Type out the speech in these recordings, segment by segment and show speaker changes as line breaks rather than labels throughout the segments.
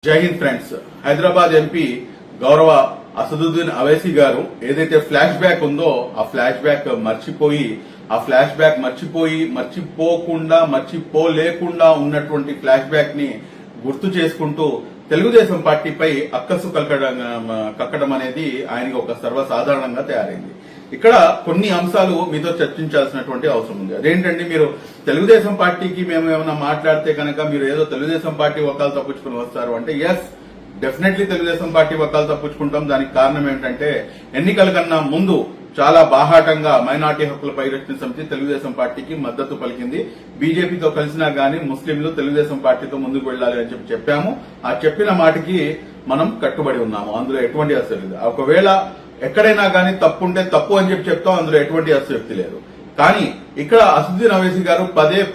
జై Hind friends. Hyderabad MP గౌరవ అసదుద్దీన్ అవైసీ గారు ఏదైతే ఫ్లాష్ బ్యాక్ ఉందో ఆ ఫ్లాష్ బ్యాక్ మర్చిపోలేకుండా ఉన్నటువంటి ఫ్లాష్ బ్యాక్ ని గుర్తు చేసుకుంటూ తెలుగుదేశం పార్టీపై అక్కసు కక్కడం అనేది ఆయనకి ఒక సర్వసాధారణంగా తయారైంది. ఇక్కడ కొన్ని అంశాలు మీతో చర్చించాల్సినటువంటి అవసరం ఉంది. అదేంటంటే, మీరు తెలుగుదేశం పార్టీకి మేము ఏమైనా మాట్లాడితే కనుక మీరు ఏదో తెలుగుదేశం పార్టీ వకాలు తప్పించుకుని వస్తారు అంటే, ఎస్ డెఫినెట్లీ తెలుగుదేశం పార్టీ వకాలు తప్పించుకుంటాం. దానికి కారణం ఏంటంటే, ఎన్నికల కన్నా ముందు చాలా బాహాటంగా మైనార్టీ హక్కుల పరిరక్షణ సమితి తెలుగుదేశం పార్టీకి మద్దతు పలికింది. బీజేపీతో కలిసినా గానీ ముస్లింలు తెలుగుదేశం పార్టీతో ముందుకు వెళ్లాలి అని చెప్పాము. ఆ చెప్పిన మాటకి మనం కట్టుబడి ఉన్నాము. అందులో ఎటువంటి అసలు లేదు. ఒకవేళ ఎక్కడైనా గానీ తప్పు ఉంటే తప్పు అని చెప్తాం. అందులో ఎటువంటి అసక్తి లేదు. కానీ ఇక్కడ అసదుద్దీన్ అవైసీ గారు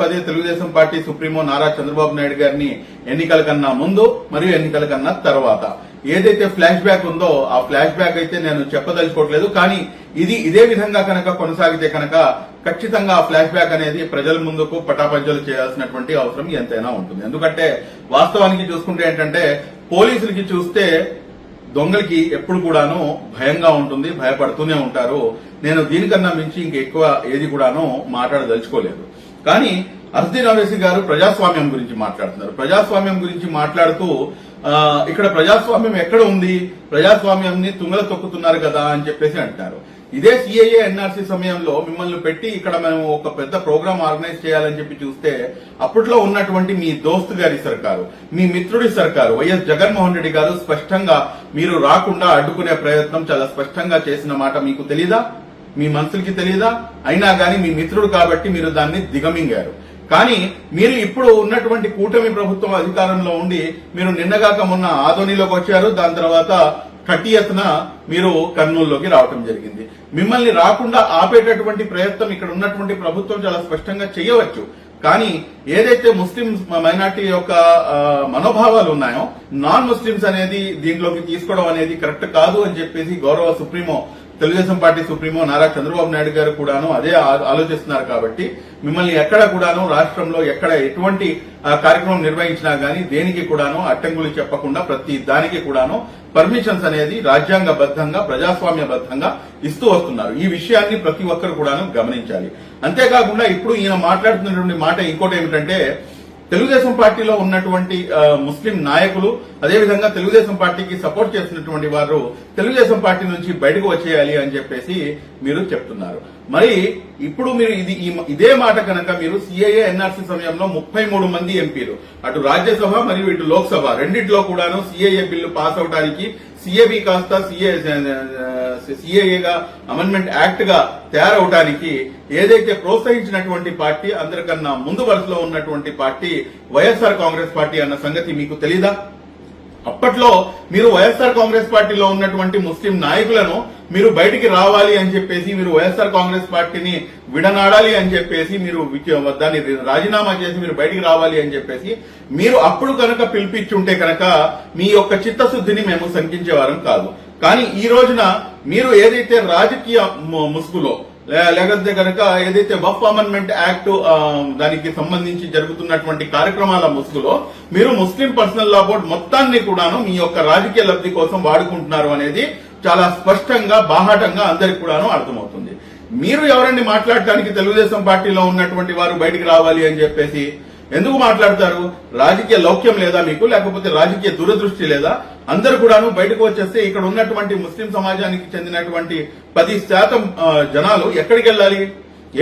పదే తెలుగుదేశం పార్టీ సుప్రీమో నారా చంద్రబాబు నాయుడు గారిని ఎన్నికల కన్నా ముందు మరియు ఎన్నికల కన్నా తర్వాత ఏదైతే ఫ్లాష్ బ్యాక్ ఉందో ఆ ఫ్లాష్ బ్యాక్ అయితే నేను చెప్పదలుచుకోవట్లేదు. కానీ ఇదే విధంగా కనుక కొనసాగితే కనుక ఖచ్చితంగా ఆ ఫ్లాష్ బ్యాక్ అనేది ప్రజల ముందుకు పటాపంచలు చేయాల్సినటువంటి అవసరం ఎంతైనా ఉంటుంది. ఎందుకంటే వాస్తవానికి చూసుకుంటే ఏంటంటే, పోలీసులకి చూస్తే దొంగలకి ఎప్పుడు కూడాను భయంగా ఉంటుంది, భయపడుతూనే ఉంటారు. నేను దీనికన్నా మించి ఇంకెక్కువ ఏది కూడాను మాట్లాడదలుచుకోలేదు. కానీ అసదుద్దీన్ అవైసీ గారు ప్రజాస్వామ్యం గురించి మాట్లాడుతున్నారు. ప్రజాస్వామ్యం గురించి మాట్లాడుతూ ఇక్కడ ప్రజాస్వామ్యం ఎక్కడ ఉంది, ప్రజాస్వామ్యాన్ని తుంగల తొక్కుతున్నారు కదా అని చెప్పేసి అంటున్నారు. ఇదే సిఐఏ ఎన్ఆర్సీ సమయంలో మిమ్మల్ని పెట్టి ఇక్కడ మేము ఒక పెద్ద ప్రోగ్రాం ఆర్గనైజ్ చేయాలని చెప్పి చూస్తే అప్పట్లో ఉన్నటువంటి మీ దోస్తు గారి సర్కారు, మీ మిత్రుడి సర్కారు వైఎస్ జగన్మోహన్ రెడ్డి గారు స్పష్టంగా మీరు రాకుండా అడ్డుకునే ప్రయత్నం చాలా స్పష్టంగా చేసిన మాట మీకు తెలీదా? మీ మనుషులకి తెలీదా? అయినా గానీ మీ మిత్రుడు కాబట్టి మీరు దాన్ని దిగమింగారు. కానీ మీరు ఇప్పుడు ఉన్నటువంటి కూటమి ప్రభుత్వం అధికారంలో ఉండి మీరు నిన్నగాక మొన్న ఆదోనిలోకి వచ్చారు. దాని తర్వాత కటియత్న మీరు కర్నూలులోకి రావటం జరిగింది. మిమ్మల్ని రాకుండా ఆపేటటువంటి ప్రయత్నం ఇక్కడ ఉన్నటువంటి ప్రభుత్వం చాలా స్పష్టంగా చేయవచ్చు. కానీ ఏదైతే ముస్లిం మైనార్టీ యొక్క మనోభావాలు ఉన్నాయో, నాన్ ముస్లింస్ అనేది దీంట్లోకి తీసుకోవడం అనేది కరెక్ట్ కాదు అని చెప్పేసి గౌరవ supremo Telugu Desam party supremo Nara Chandrababu Naidu గారు కూడాను అదే ఆలోచిస్తున్నారు. కాబట్టి మిమ్మల్ని ఎక్కడ కూడాను రాష్ట్రంలో ఎక్కడ ఎటువంటి కార్యక్రమం నిర్వహించినా గానీ దేనికి కూడాను అడ్డంకులు చెప్పకుండా ప్రతి దానికి కూడాను పర్మిషన్స్ అనేది రాజ్యాంగబద్దంగా ప్రజాస్వామ్యబద్దంగా ఇస్తూ వస్తున్నారు. ఈ విషయాన్ని ప్రతి ఒక్కరు కూడాను గమనించాలి. అంతేకాకుండా ఇప్పుడు ఈయన మాట్లాడుతున్నటువంటి మాట ఇంకోటి ఏమిటంటే, తెలుగుదేశం పార్టీలో ఉన్నటువంటి ముస్లిం నాయకులు అదేవిధంగా తెలుగుదేశం పార్టీకి సపోర్ట్ చేస్తున్నటువంటి వారు తెలుగుదేశం పార్టీ నుంచి బయటకు వచ్చేయాలి అని చెప్పేసి మీరు చెప్తున్నారు. మరి ఇప్పుడు మీరు ఇదే మాట కనుక మీరు సిఐఏ ఎన్ఆర్సీ సమయంలో 33 మంది ఎంపీలు అటు రాజ్యసభ మరియు ఇటు లోక్సభ రెండిట్లో కూడాను సిఐఏ బిల్లు పాస్ అవడానికి సిఏబి కాస్త సిఏఏగా అమెండ్మెంట్ యాక్ట్ గా తయారవడానికి ఏదైతే ప్రోత్సహించినటువంటి పార్టీ, అందరికన్నా ముందు వరుసలో ఉన్నటువంటి పార్టీ వైఎస్ఆర్ కాంగ్రెస్ పార్టీ అన్న సంగతి మీకు తెలీదా? అప్పట్లో మీరు వైఎస్ఆర్ కాంగ్రెస్ పార్టీలో ఉన్నటువంటి ముస్లిం నాయకులను మీరు బయటికి రావాలి అని చెప్పేసి, మీరు వైఎస్ఆర్ కాంగ్రెస్ పార్టీని విడనాడాలి అని చెప్పేసి, మీరు దాన్ని రాజీనామా చేసి మీరు బయటికి రావాలి అని చెప్పేసి మీరు అప్పుడు కనుక పిలిపించుంటే కనుక మీ యొక్క చిత్తశుద్ధిని మేము శంకించేవారం కాదు. కానీ ఈ రోజున మీరు ఏదైతే రాజకీయ ముసుగులో లేకపోతే కనుక ఏదైతే వక్ఫ్ అమెండ్మెంట్ యాక్ట్ దానికి సంబంధించి జరుగుతున్నటువంటి కార్యక్రమాల ముసుగులో మీరు ముస్లిం పర్సనల్ లా బోర్డు మొత్తాన్ని కూడాను మీ యొక్క రాజకీయ లబ్ధి కోసం వాడుకుంటున్నారు అనేది చాలా స్పష్టంగా బాహాటంగా అందరికి కూడాను అర్థమవుతుంది. మీరు ఎవరండి మాట్లాడటానికి తెలుగుదేశం పార్టీలో ఉన్నటువంటి వారు బయటికి రావాలి అని చెప్పేసి ఎందుకు మాట్లాడతారు? రాజకీయ లౌక్యం లేదా మీకు, లేకపోతే రాజకీయ దూరదృష్టి లేదా? అందరూ కూడాను బయటకు వచ్చేస్తే ఇక్కడ ఉన్నటువంటి ముస్లిం సమాజానికి చెందినటువంటి 10% జనాలు ఎక్కడికి వెళ్ళాలి?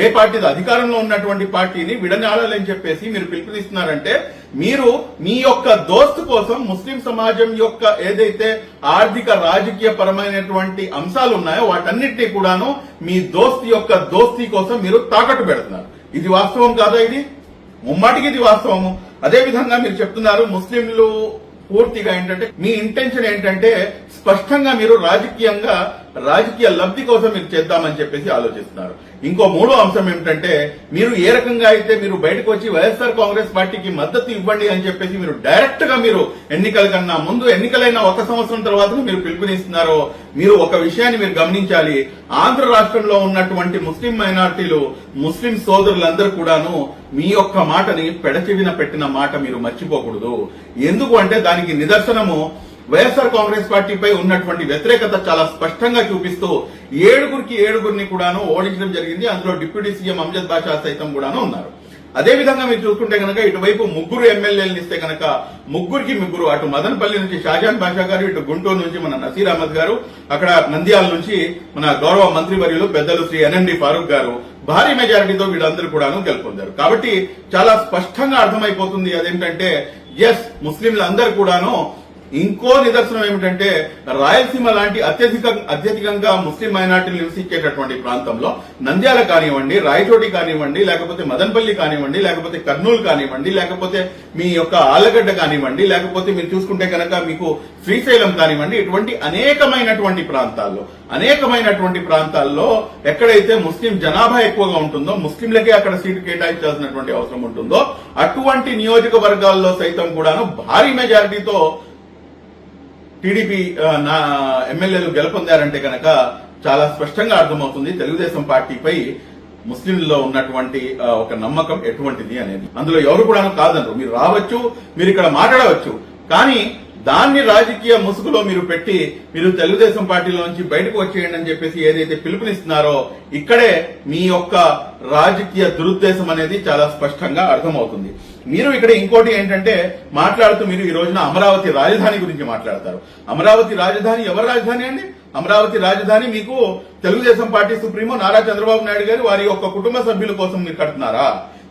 ఏ పార్టీ అధికారంలో ఉన్నటువంటి పార్టీని విడనాడాలని చెప్పేసి మీరు పిలుపునిస్తున్నారంటే, మీరు మీ యొక్క దోస్తు కోసం ముస్లిం సమాజం యొక్క ఏదైతే ఆర్థిక రాజకీయ పరమైనటువంటి అంశాలు ఉన్నాయో వాటన్నిటినీ కూడాను మీ దోస్తు యొక్క దోస్తీ కోసం మీరు తాకట్టు పెడుతున్నారు. ఇది వాస్తవం కాదా? ఇది ముమ్మాటికి ఇది వాస్తవము. అదేవిధంగా మీరు చెప్తున్నారు ముస్లింలు పూర్తిగా ఏంటంటే, మీ ఇంటెన్షన్ ఏంటంటే స్పష్టంగా మీరు రాజకీయంగా రాజకీయ లబ్ధి కోసం మీరు చేద్దామని చెప్పేసి ఆలోచిస్తున్నారు. ఇంకో మూడో అంశం ఏమిటంటే, మీరు ఏ రకంగా అయితే మీరు బయటకు వచ్చి వైఎస్ఆర్ కాంగ్రెస్ పార్టీకి మద్దతు ఇవ్వండి అని చెప్పేసి మీరు డైరెక్ట్ గా మీరు ఎన్నికల కన్నా ముందు, ఎన్నికలైన 1 సంవత్సరం తర్వాత మీరు పిలుపునిస్తున్నారో, మీరు ఒక విషయాన్ని మీరు గమనించాలి. ఆంధ్ర రాష్ట్రంలో ఉన్నటువంటి ముస్లిం మైనారిటీలు, ముస్లిం సోదరులందరూ కూడాను మీ యొక్క మాటని పెడచెవిన పెట్టిన మాట మీరు మర్చిపోకూడదు. ఎందుకు అంటే దానికి నిదర్శనము వైఎస్ఆర్ కాంగ్రెస్ పార్టీపై ఉన్నటువంటి వ్యతిరేకత చాలా స్పష్టంగా చూపిస్తూ 7గురిని కూడాను ఓడించడం జరిగింది. అందులో డిప్యూటీ సీఎం అమ్జద్ బాషా సైతం కూడాను ఉన్నారు. అదేవిధంగా మీరు చూసుకుంటే కనుక ఇటువైపు 3 ఎమ్మెల్యేలను ఇస్తే కనుక 3కి 3, అటు మదనపల్లి నుంచి షాజాన్ బాషా గారు, ఇటు గుంటూరు నుంచి మన నసీర్ అహ్మద్ గారు, అక్కడ నంద్యాల నుంచి మన గౌరవ మంత్రివర్యులు పెద్దలు శ్రీ ఎన్ఎండి ఫారూక్ గారు భారీ మెజారిటీతో వీళ్ళందరూ కూడాను గెలుపొందారు. కాబట్టి చాలా స్పష్టంగా అర్థమైపోతుంది అదేంటంటే, ఎస్ ముస్లింలందరూ కూడాను. ఇంకో నిదర్శనం ఏమిటంటే, రాయలసీమ లాంటి అత్యధికంగా ముస్లిం మైనార్టీలు నివసించేటటువంటి ప్రాంతంలో నంద్యాల కానివ్వండి, రాయచోటి కానివ్వండి, లేకపోతే మదనపల్లి కానివ్వండి, లేకపోతే కర్నూలు కానివ్వండి, లేకపోతే మీ యొక్క ఆళ్లగడ్డ కానివ్వండి, లేకపోతే మీరు చూసుకుంటే కనుక మీకు శ్రీశైలం కానివ్వండి, ఇటువంటి అనేకమైనటువంటి ప్రాంతాల్లో ఎక్కడైతే ముస్లిం జనాభా ఎక్కువగా ఉంటుందో, ముస్లింలకే అక్కడ సీటు కేటాయించాల్సినటువంటి అవసరం ఉంటుందో, అటువంటి నియోజకవర్గాల్లో సైతం కూడాను భారీ మెజారిటీతో టీడీపీ ఎమ్మెల్యేలు గెలుపొందారంటే కనుక చాలా స్పష్టంగా అర్థమవుతుంది తెలుగుదేశం పార్టీపై ముస్లింలలో ఉన్నటువంటి ఒక నమ్మకం ఎటువంటిది అనేది. అందులో ఎవరు కూడా కాదనరు. మీరు రావచ్చు, మీరు ఇక్కడ మాట్లాడవచ్చు, కానీ దాన్ని రాజకీయ ముసుగులో మీరు పెట్టి మీరు తెలుగుదేశం పార్టీలోంచి బయటకు వచ్చేయండి అని చెప్పేసి ఏదైతే పిలుపునిస్తున్నారో, ఇక్కడే మీ యొక్క రాజకీయ దురుద్దేశం అనేది చాలా స్పష్టంగా అర్థమవుతుంది. మీరు ఇక్కడ ఇంకోటి ఏంటంటే, మాట్లాడుతూ మీరు ఈ రోజున అమరావతి రాజధాని గురించి మాట్లాడతారు. అమరావతి రాజధాని ఎవరి రాజధాని అండి? అమరావతి రాజధాని మీకు తెలుగుదేశం పార్టీ సుప్రీమో నారా చంద్రబాబు నాయుడు గారు వారి యొక్క కుటుంబ సభ్యుల కోసం మీరు కడుతున్నారా?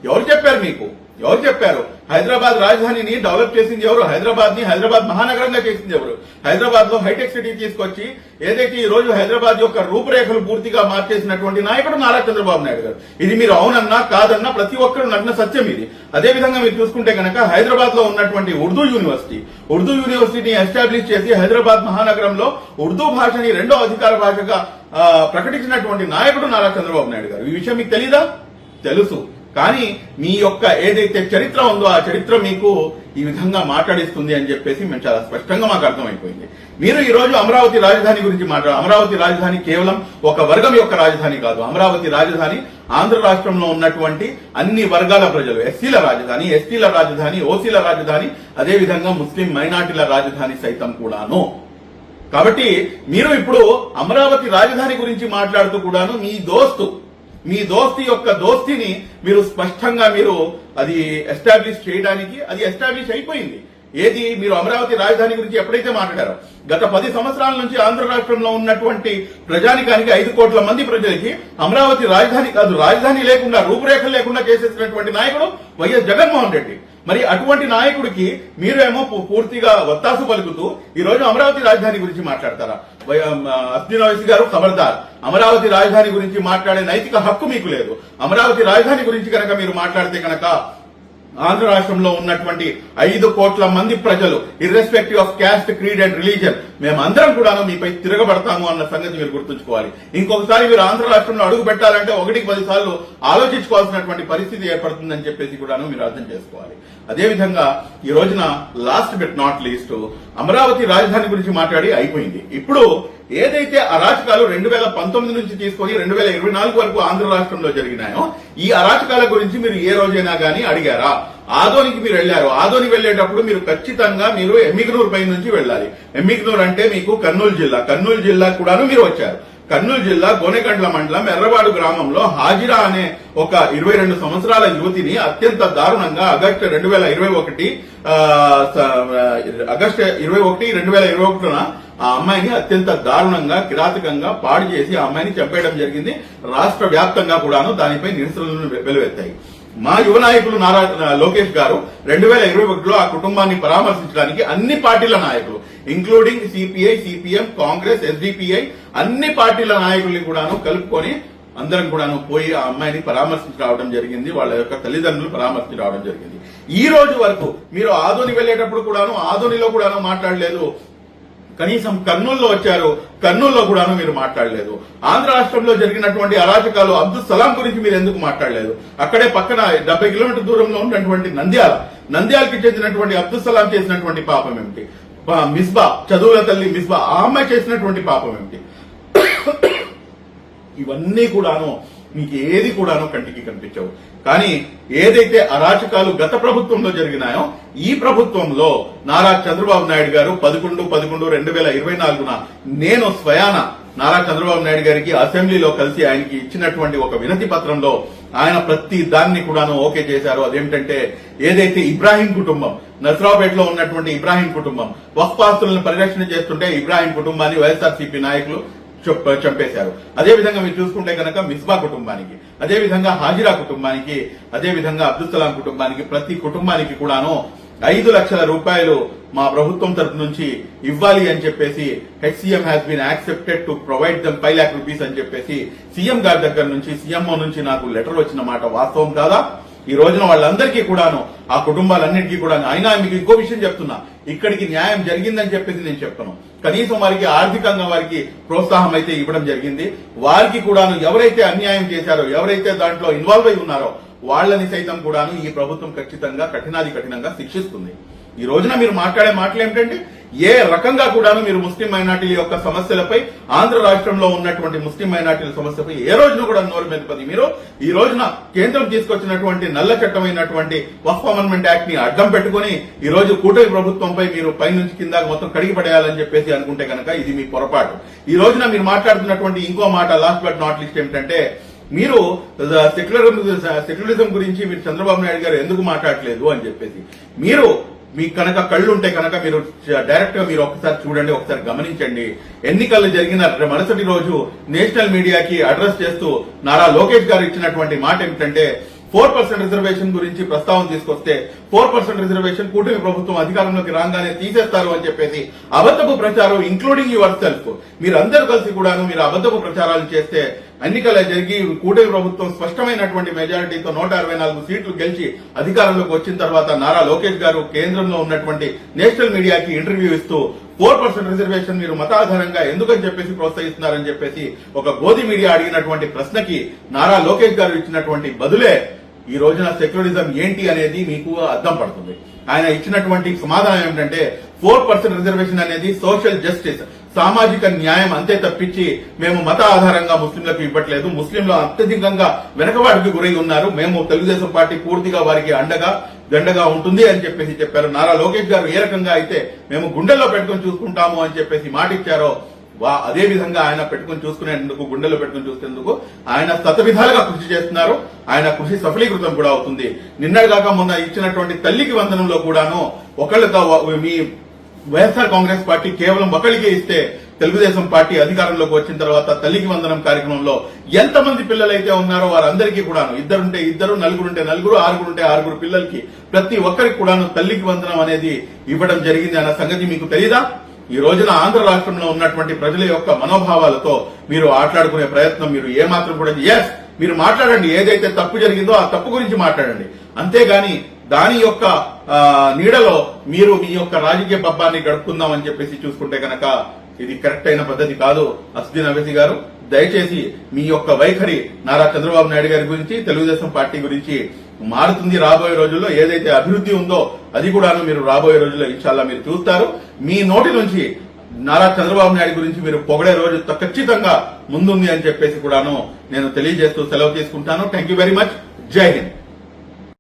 ఎవరు చెప్పారు మీకు? ఎవరు చెప్పారు? హైదరాబాద్ రాజధానిని డెవలప్ చేసింది ఎవరు? హైదరాబాద్ మహానగరంగా చేసింది ఎవరు? హైదరాబాద్ లో హైటెక్ సిటీ తీసుకొచ్చి ఏదైతే ఈ రోజు హైదరాబాద్ యొక్క రూపురేఖలు పూర్తిగా మార్చేసినటువంటి నాయకుడు నారా చంద్రబాబు నాయుడు గారు. ఇది మీరు అవునన్నా కాదన్నా ప్రతి ఒక్కరు నగ్న సత్యం ఇది. అదేవిధంగా మీరు చూసుకుంటే కనుక హైదరాబాద్ లో ఉన్నటువంటి ఉర్దూ యూనివర్సిటీని ఎస్టాబ్లిష్ చేసి హైదరాబాద్ మహానగరంలో ఉర్దూ భాషని 2వ అధికార భాషగా ప్రకటించినటువంటి నాయకుడు నారా చంద్రబాబు నాయుడు గారు. ఈ విషయం మీకు తెలీదా? తెలుసు. కానీ మీ యొక్క ఏదైతే చరిత్ర ఉందో ఆ చరిత్ర మీకు ఈ విధంగా మాట్లాడిస్తుంది అని చెప్పేసి మేము చాలా స్పష్టంగా మాకు అర్థమైపోయింది. మీరు ఈ రోజు అమరావతి రాజధాని గురించి అమరావతి రాజధాని కేవలం ఒక వర్గం యొక్క రాజధాని కాదు. అమరావతి రాజధాని ఆంధ్ర రాష్ట్రంలో ఉన్నటువంటి అన్ని వర్గాల ప్రజలు, ఎస్సీల రాజధాని, ఎస్టీల రాజధాని, ఓసీల రాజధాని, అదేవిధంగా ముస్లిం మైనార్టీల రాజధాని సైతం కూడాను. కాబట్టి మీరు ఇప్పుడు అమరావతి రాజధాని గురించి మాట్లాడుతూ కూడాను మీ దోస్తి యొక్క దోస్తిని మీరు స్పష్టంగా మీరు అది ఎస్టాబ్లిష్ చేయడానికి అది ఎస్టాబ్లిష్ అయిపోయింది. ఏది మీరు అమరావతి రాజధాని గురించి ఎప్పుడైతే మాట్లాడారో, గత 10 సంవత్సరాల నుంచి ఆంధ్ర రాష్ట్రంలో ఉన్నటువంటి ప్రజానికానికి 5 కోట్ల మంది ప్రజలకి అమరావతి రాజధాని కాదు, రాజధాని లేకుండా రూపురేఖలు లేకుండా చేసేసినటువంటి నాయకుడు వైఎస్ జగన్మోహన్ రెడ్డి. మరి అటువంటి నాయకుడికి మీరేమో పూర్తిగా వత్తాసు పలుకుతూ ఈ రోజు అమరావతి రాజధాని గురించి మాట్లాడతారా? అస్మిన్ ఓవైసీ గారు ఖబర్దార్, అమరావతి రాజధాని గురించి మాట్లాడే నైతిక హక్కు మీకు లేదు. అమరావతి రాజధాని గురించి కనుక మీరు మాట్లాడితే కనుక ఆంధ్ర రాష్ట్రంలో ఉన్నటువంటి 5 కోట్ల మంది ప్రజలు irrespective of caste, creed and religion మేమందరం కూడాను మీపై తిరగబడతాము అన్న సంగతి మీరు గుర్తుంచుకోవాలి. ఇంకొకసారి మీరు ఆంధ్ర రాష్ట్రంలో అడుగు పెట్టాలంటే 1కి 10 సార్లు ఆలోచించుకోవాల్సినటువంటి పరిస్థితి ఏర్పడుతుందని చెప్పేసి కూడాను మీరు అర్థం చేసుకోవాలి. అదేవిధంగా ఈ రోజున last but not least Amaravati రాజధాని గురించి మాట్లాడి అయిపోయింది. ఇప్పుడు ఏదైతే అరాచకాలు 2019 నుంచి తీసుకొని 2024 వరకు ఆంధ్ర రాష్ట్రంలో జరిగినాయో, ఈ అరాచకాల గురించి మీరు ఏ రోజైనా గానీ అడిగారా? ఆదోనికి మీరు వెళ్లారు. ఆదోని వెళ్లేటప్పుడు మీరు ఖచ్చితంగా మీరు ఎమ్మిగనూరు పై నుంచి వెళ్ళాలి. ఎమ్మిగనూరు అంటే మీకు కర్నూలు జిల్లా కూడాను మీరు వచ్చారు. కర్నూలు జిల్లా గోనెగండ్ల మండలం ఎర్రవాడు గ్రామంలో హాజిరా అనే ఒక 22 సంవత్సరాల యువతిని అత్యంత దారుణంగా ఆగస్టు 21 ఆ అమ్మాయిని అత్యంత దారుణంగా కిరాతకంగా పాడు చేసి ఆ అమ్మాయిని చంపేయడం జరిగింది. రాష్ట్ర వ్యాప్తంగా కూడాను దానిపై నిరసనలు వెలువెత్తాయి. మా యువ నాయకులు నారా లోకేష్ గారు 2021లో ఆ కుటుంబాన్ని పరామర్శించడానికి అన్ని పార్టీల నాయకులు including CPI, CPM, Congress, SDPI అన్ని పార్టీల నాయకుల్ని కూడాను కలుపుకొని అందరం కూడాను పోయి ఆ అమ్మాయిని పరామర్శించి రావడం జరిగింది. వాళ్ళ యొక్క తల్లిదండ్రులు పరామర్శించి రావడం జరిగింది. ఈ రోజు వరకు మీరు ఆదోని వెళ్లేటప్పుడు కూడాను ఆదోనిలో కూడాను మాట్లాడలేదు. కనీసం కర్నూలులో వచ్చారు, కర్నూలులో కూడాను మీరు మాట్లాడలేదు. ఆంధ్ర రాష్ట్రంలో జరిగినటువంటి అరాచకాలు అబ్దుల్ సలాం గురించి మీరు ఎందుకు మాట్లాడలేదు? అక్కడే పక్కన 70 కిలోమీటర్ దూరంలో ఉన్నటువంటి నంద్యాలకి చెందినటువంటి అబ్దుల్ సలాం చేసినటువంటి పాపం ఏమిటి? మిస్బా, చదువుల తల్లి మిస్బా, ఆ అమ్మాయి చేసినటువంటి పాపం ఏమిటి? ఇవన్నీ కూడాను మీకు ఏది కూడాను కంటికి కనిపించవు. కానీ ఏదైతే అరాచకాలు గత ప్రభుత్వంలో జరిగినాయో ఈ ప్రభుత్వంలో నారా చంద్రబాబు నాయుడు గారు 11/11/2024 నేను స్వయాన నారా చంద్రబాబు నాయుడు గారికి అసెంబ్లీలో కలిసి ఆయనకి ఇచ్చినటువంటి ఒక వినతి పత్రంలో ఆయన ప్రతి దాన్ని కూడాను ఓకే చేశారు. అదేమిటంటే ఏదైతే ఇబ్రాహీం కుటుంబం, నసరావుపేటలో ఉన్నటువంటి ఇబ్రాహీం కుటుంబం వక్ఫ్ ఆస్తులను పరిరక్షణ చేస్తుంటే ఇబ్రాహీం కుటుంబాన్ని వైఎస్ఆర్సీపీ నాయకులు చంపేశారు. అదేవిధంగా మీరు చూసుకుంటే కనుక మిస్బా కుటుంబానికి, అదేవిధంగా హాజిరా కుటుంబానికి, అదేవిధంగా అబ్దుల్ సలాం కుటుంబానికి, ప్రతి కుటుంబానికి కూడాను 5 లక్షల రూపాయలు మా ప్రభుత్వం తరపు నుంచి ఇవ్వాలి అని చెప్పేసి HCM has been accepted to provide them 5 lakh rupees అని చెప్పేసి సీఎం గారి దగ్గర నుంచి, సీఎంఓ నుంచి నాకు లెటర్ వచ్చిన మాట వాస్తవం కాదా? ఈ రోజున వాళ్ళందరికీ కూడాను, ఆ కుటుంబాలన్నిటికీ కూడా, అయినా మీకు ఇంకో విషయం చెప్తున్నా, ఇక్కడికి న్యాయం జరిగిందని చెప్పేసి నేను చెప్పను. కనీసం వారికి ఆర్థికంగా వారికి ప్రోత్సాహం అయితే ఇవ్వడం జరిగింది. వారికి కూడాను ఎవరైతే అన్యాయం చేశారో, ఎవరైతే దాంట్లో ఇన్వాల్వ్ అయి ఉన్నారో వాళ్ళని సైతం కూడాను ఈ ప్రభుత్వం ఖచ్చితంగా కఠినంగా శిక్షిస్తుంది. ఈ రోజున మీరు మాట్లాడే మాటలు ఏమిటంటే ఏ రకంగా కూడాను మీరు ముస్లిం మైనార్టీల యొక్క సమస్యలపై, ఆంధ్ర రాష్ట్రంలో ఉన్నటువంటి ముస్లిం మైనార్టీల సమస్యపై ఏ రోజున కూడా నోరు మెదపది. మీరు ఈ రోజున కేంద్రం తీసుకొచ్చినటువంటి నల్ల చట్టమైనటువంటి వక్ఫ్ అమెండ్మెంట్ యాక్ట్ ని అడ్డం పెట్టుకుని ఈ రోజు కూటమి ప్రభుత్వంపై మీరు పైనుంచి కింద మొత్తం కడిగి పడేయాలని చెప్పేసి అనుకుంటే కనుక ఇది మీ పొరపాటు. ఈ రోజున మీరు మాట్లాడుతున్నటువంటి ఇంకో మాట, లాస్ట్ బట్ నాట్ లీస్ట్, ఏమిటంటే మీరు సెక్యులరిజం గురించి మీరు చంద్రబాబు నాయుడు గారు ఎందుకు మాట్లాడలేదు అని చెప్పేసి. మీరు మీకు కనుక కళ్ళు ఉంటే కనుక మీరు డైరెక్ట్ గా మీరు ఒకసారి చూడండి, ఒకసారి గమనించండి. ఎన్నికలు జరిగిన మరుసటి రోజు నేషనల్ మీడియాకి అడ్రస్ చేస్తూ నారా లోకేష్ గారు ఇచ్చినటువంటి మాట ఏమిటంటే 4% రిజర్వేషన్ గురించి ప్రస్తావన తీసుకొస్తే 4% రిజర్వేషన్ కూటమి ప్రభుత్వం అధికారంలోకి రాగానే తీసేస్తారు అని చెప్పేసి అబద్ధపు ప్రచారం, ఇంక్లూడింగ్ యువర్ సెల్ఫ్, మీరందరూ కలిసి కూడాను మీరు అబద్ధపు ప్రచారాలు చేస్తే ఎన్నికలు జరిగి కూటమి ప్రభుత్వం స్పష్టమైనటువంటి మెజారిటీతో 164 సీట్లు గెలిచి అధికారంలోకి వచ్చిన తర్వాత నారా లోకేష్ గారు కేంద్రంలో ఉన్నటువంటి నేషనల్ మీడియాకి ఇంటర్వ్యూ ఇస్తూ 4% రిజర్వేషన్ మీరు మతాధారంగా ఎందుకని చెప్పేసి ప్రోత్సహిస్తున్నారని చెప్పేసి ఒక గోధి మీడియా అడిగినటువంటి ప్రశ్నకి నారా లోకేష్ గారు ఇచ్చినటువంటి బదులే ఈ రోజున సెక్యులరిజం ఏంటి అనేది మీకు అర్థం పడుతుంది. ఆయన ఇచ్చినటువంటి సమాధానం ఏమిటంటే 4% రిజర్వేషన్ అనేది సోషల్ జస్టిస్, సామాజిక న్యాయం అంతే తప్పించి మేము మత ఆధారంగా ముస్లింలకు ఇవ్వట్లేదు. ముస్లింలు అత్యధికంగా వెనకబాటుకి గురై ఉన్నారు. మేము తెలుగుదేశం పార్టీ పూర్తిగా వారికి దండగా ఉంటుంది అని చెప్పేసి చెప్పారు. నారా లోకేష్ గారు ఏ రకంగా అయితే మేము గుండెల్లో పెట్టుకుని చూసుకుంటాము అని చెప్పేసి మాట ఇచ్చారో అదే విధంగా ఆయన పెట్టుకుని చూసుకునేందుకు, గుండెల్లో పెట్టుకుని చూసేందుకు ఆయన శతవిధాలుగా కృషి చేస్తున్నారు. ఆయన కృషి సఫలీకృతం కూడా అవుతుంది. నిన్నటిదాకా మొన్న ఇచ్చినటువంటి తల్లికి వందనంలో కూడాను మీ వైఎస్ఆర్ కాంగ్రెస్ పార్టీ కేవలం ఒకరికే ఇస్తే తెలుగుదేశం పార్టీ అధికారంలోకి వచ్చిన తర్వాత తల్లికి వందనం కార్యక్రమంలో ఎంతమంది పిల్లలైతే ఉన్నారో వారందరికీ కూడాను, ఇద్దరుంటే ఇద్దరు, నలుగురుంటే నలుగురు, ఆరుగురుంటే ఆరుగురు పిల్లలకి ప్రతి ఒక్కరికి కూడాను తల్లికి వందనం అనేది ఇవ్వడం జరిగింది అన్న సంగతి మీకు తెలీదా? ఈ రోజున ఆంధ్ర రాష్ట్రంలో ఉన్నటువంటి ప్రజల యొక్క మనోభావాలతో మీరు ఆటలాడుకునే ప్రయత్నం మీరు ఏమాత్రం కూడా, మీరు మాట్లాడండి, ఏదైతే తప్పు జరిగిందో ఆ తప్పు గురించి మాట్లాడండి. అంతేగాని దాని యొక్క నీడలో మీరు మీ యొక్క రాజకీయ పబ్బాన్ని గడుపుకుందామని చెప్పేసి చూసుకుంటే కనుక ఇది కరెక్ట్ అయిన పద్ధతి కాదు. అస్దీన్ అవైసీ గారు, దయచేసి మీ యొక్క వైఖరి నారా చంద్రబాబు నాయుడు గారి గురించి, తెలుగుదేశం పార్టీ గురించి మారుతుంది. రాబోయే రోజుల్లో ఏదైతే అభివృద్ధి ఉందో అది కూడాను మీరు రాబోయే రోజుల్లో ఇన్షాల్లా మీరు చూస్తారు. మీ నోటి నుంచి నారా చంద్రబాబు నాయుడు గురించి మీరు పొగడే రోజు ఖచ్చితంగా ముందుంది అని చెప్పేసి కూడాను నేను తెలియజేస్తూ సెలవు తీసుకుంటాను. Thank you very much. జై హింద్.